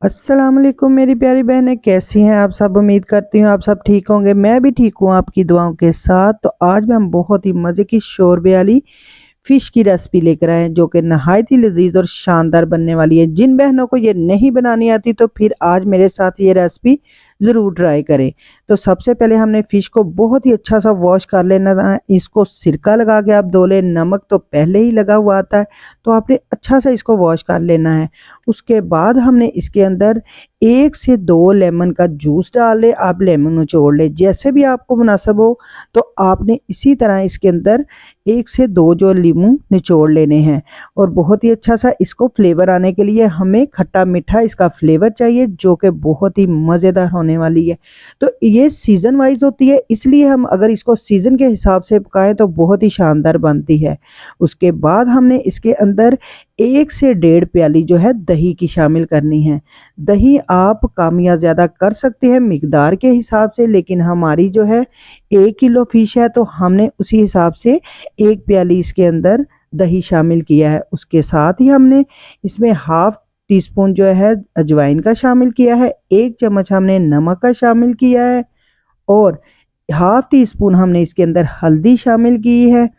अस्सलाम वालेकुम मेरी प्यारी बहनें, कैसी हैं आप सब। उम्मीद करती हूँ आप सब ठीक होंगे। मैं भी ठीक हूँ आपकी दुआओं के साथ। तो आज मैं हम बहुत ही मज़े की शोरबे वाली फ़िश की रेसिपी लेकर आए हैं जो कि नहायत ही लजीज और शानदार बनने वाली है। जिन बहनों को ये नहीं बनानी आती तो फिर आज मेरे साथ ये रेसिपी ज़रूर ट्राई करें। तो सबसे पहले हमने फ़िश को बहुत ही अच्छा सा वॉश कर लेना है। इसको सिरका लगा के आप धो लें, नमक तो पहले ही लगा हुआ आता है, तो आपने अच्छा सा इसको वॉश कर लेना है। उसके बाद हमने इसके अंदर 1 से 2 लेमन का जूस डाल लें। आप लेमन निचोड़ लें, जैसे भी आपको मुनासिब हो। तो आपने इसी तरह इसके अंदर 1 से 2 जो लीमू निचोड़ लेने हैं। और बहुत ही अच्छा सा इसको फ्लेवर आने के लिए हमें खट्टा मीठा इसका फ्लेवर चाहिए, जो कि बहुत ही मज़ेदार होने वाली है। तो ये सीज़न वाइज होती है, इसलिए हम अगर इसको सीज़न के हिसाब से पकाएं तो बहुत ही शानदार बनती है। उसके बाद हमने इसके अंदर 1 से 1.5 प्याली जो है दही की शामिल करनी है। दही आप कम या ज़्यादा कर सकते हैं मिकदार के हिसाब से, लेकिन हमारी जो है 1 किलो फ़िश है तो हमने उसी हिसाब से 1 प्याली इसके अंदर दही शामिल किया है। उसके साथ ही हमने इसमें हाफ़ टी स्पून जो है अजवाइन का शामिल किया है, 1 चम्मच हमने नमक का शामिल किया है और हाफ़ टी स्पून हमने इसके अंदर हल्दी शामिल की है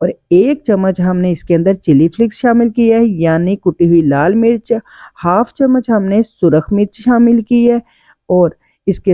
और 1 चम्मच हमने इसके अंदर चिली फ्लेक्स शामिल किया है, यानी कुटी हुई लाल मिर्च। हाफ़ चम्मच हमने सुरख मिर्च शामिल की है और इसके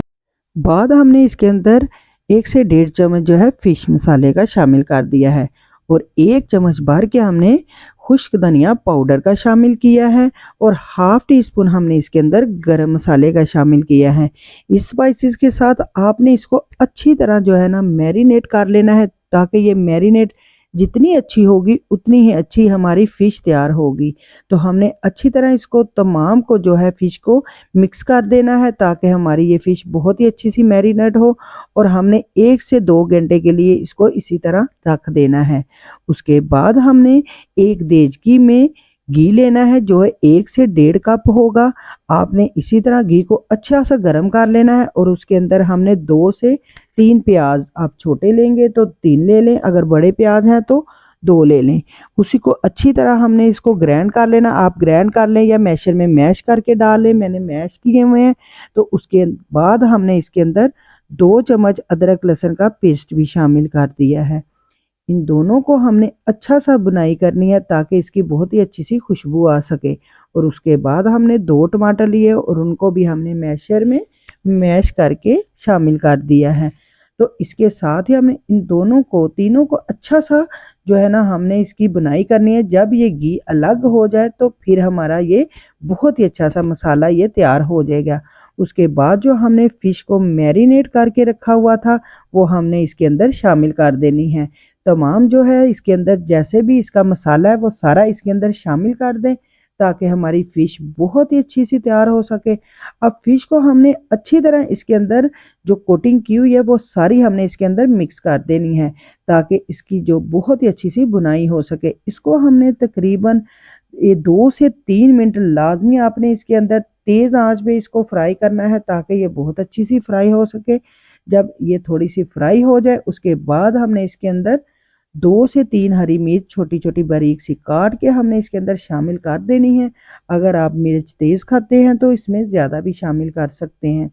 बाद हमने इसके अंदर 1 से 1.5 चम्मच जो है फ़िश मसाले का शामिल कर दिया है और 1 चम्मच भर के हमने खुश्क धनिया पाउडर का शामिल किया है और हाफ़ टी स्पून हमने इसके अंदर गरम मसाले का शामिल किया है। इस स्पाइसेस के साथ आपने इसको अच्छी तरह जो है ना मैरिनेट कर लेना है, ताकि ये मैरिनेट जितनी अच्छी होगी उतनी ही अच्छी हमारी फ़िश तैयार होगी। तो हमने अच्छी तरह इसको तमाम को जो है फ़िश को मिक्स कर देना है, ताकि हमारी ये फ़िश बहुत ही अच्छी सी मैरिनेट हो और हमने 1 से 2 घंटे के लिए इसको इसी तरह रख देना है। उसके बाद हमने एक देचकी में घी लेना है, जो है 1 से 1.5 कप होगा। आपने इसी तरह घी को अच्छा सा गर्म कर लेना है और उसके अंदर हमने 2 से 3 प्याज, आप छोटे लेंगे तो 3 ले लें, अगर बड़े प्याज हैं तो 2 ले लें। उसी को अच्छी तरह हमने इसको ग्राइंड कर लेना। आप ग्राइंड कर लें या मैशर में मैश करके डाल लें, मैंने मैश किए हुए हैं। तो उसके बाद हमने इसके अंदर 2 चम्मच अदरक लहसुन का पेस्ट भी शामिल कर दिया है। इन दोनों को हमने अच्छा सा बुनाई करनी है, ताकि इसकी बहुत ही अच्छी सी खुशबू आ सके। और उसके बाद हमने 2 टमाटर लिए और उनको भी हमने मैशर में मैश करके शामिल कर दिया है। तो इसके साथ ही हमें इन दोनों को तीनों को अच्छा सा जो है ना हमने इसकी बुनाई करनी है। जब ये घी अलग हो जाए तो फिर हमारा ये बहुत ही अच्छा सा मसाला ये तैयार हो जाएगा। उसके बाद जो हमने फ़िश को मैरिनेट करके रखा हुआ था वो हमने इसके अंदर शामिल कर देनी है। तमाम जो है इसके अंदर जैसे भी इसका मसाला है वो सारा इसके अंदर शामिल कर दें, ताकि हमारी फ़िश बहुत ही अच्छी सी तैयार हो सके। अब फ़िश को हमने अच्छी तरह इसके अंदर जो कोटिंग की हुई है वो सारी हमने इसके अंदर मिक्स कर देनी है, ताकि इसकी जो बहुत ही अच्छी सी बुनाई हो सके। इसको हमने तकरीबन ये 2 से 3 मिनट लाजमी आपने इसके अंदर तेज़ आंच पे इसको फ्राई करना है, ताकि ये बहुत अच्छी सी फ्राई हो सके। जब ये थोड़ी सी फ्राई हो जाए उसके बाद हमने इसके अंदर 2 से 3 हरी मिर्च छोटी-छोटी बारीक सी काट के हमने इसके अंदर शामिल कर देनी है। अगर आप मिर्च तेज़ खाते हैं तो इसमें ज़्यादा भी शामिल कर सकते हैं।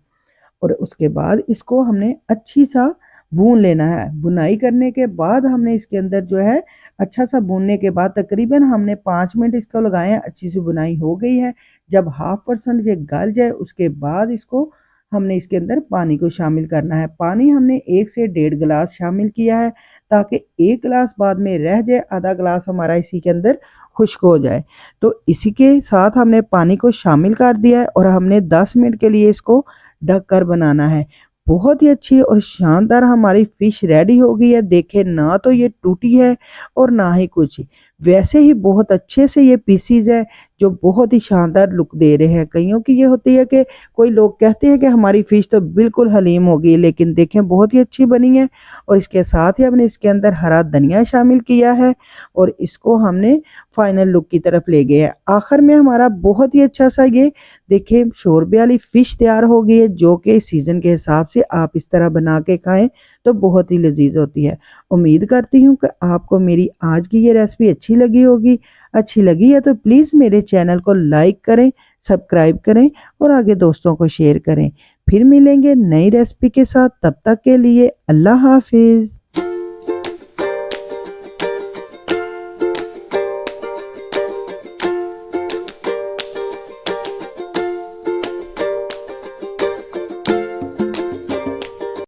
और उसके बाद इसको हमने अच्छी सा भून लेना है। बुनाई करने के बाद हमने इसके अंदर जो है अच्छा सा भूनने के बाद तकरीबन हमने 5 मिनट इसको लगाए हैं, अच्छी सी बुनाई हो गई है। जब हाफ़ परसेंट ये गल जाए उसके बाद इसको हमने इसके अंदर पानी को शामिल करना है। पानी हमने 1 से 1.5 गिलास शामिल किया है, ताकि 1 गिलास बाद में रह जाए, आधा गिलास हमारा इसी के अंदर खुश्क हो जाए। तो इसी के साथ हमने पानी को शामिल कर दिया है और हमने 10 मिनट के लिए इसको ढक कर बनाना है। बहुत ही अच्छी और शानदार हमारी फ़िश रेडी हो गई है। देखें, ना तो ये टूटी है और ना ही कुछ। वैसे ही बहुत अच्छे से ये पीसीज़ है, जो बहुत ही शानदार लुक दे रहे हैं। कइयों की ये होती है कि कोई लोग कहते हैं कि हमारी फ़िश तो बिल्कुल हलीम हो गई, लेकिन देखें बहुत ही अच्छी बनी है। और इसके साथ ही हमने इसके अंदर हरा धनिया शामिल किया है और इसको हमने फाइनल लुक की तरफ ले गए हैं। आखिर में हमारा बहुत ही अच्छा सा ये देखिए शोरबे वाली फ़िश तैयार हो गई है, जो कि सीज़न के हिसाब से आप इस तरह बना के खाएँ तो बहुत ही लज़ीज़ होती है। उम्मीद करती हूँ कि आपको मेरी आज की ये रेसिपी अच्छी लगी होगी। अच्छी लगी है तो प्लीज़ मेरे चैनल को लाइक करें, सब्सक्राइब करें और आगे दोस्तों को शेयर करें। फिर मिलेंगे नई रेसिपी के साथ, तब तक के लिए अल्लाह हाफिज़।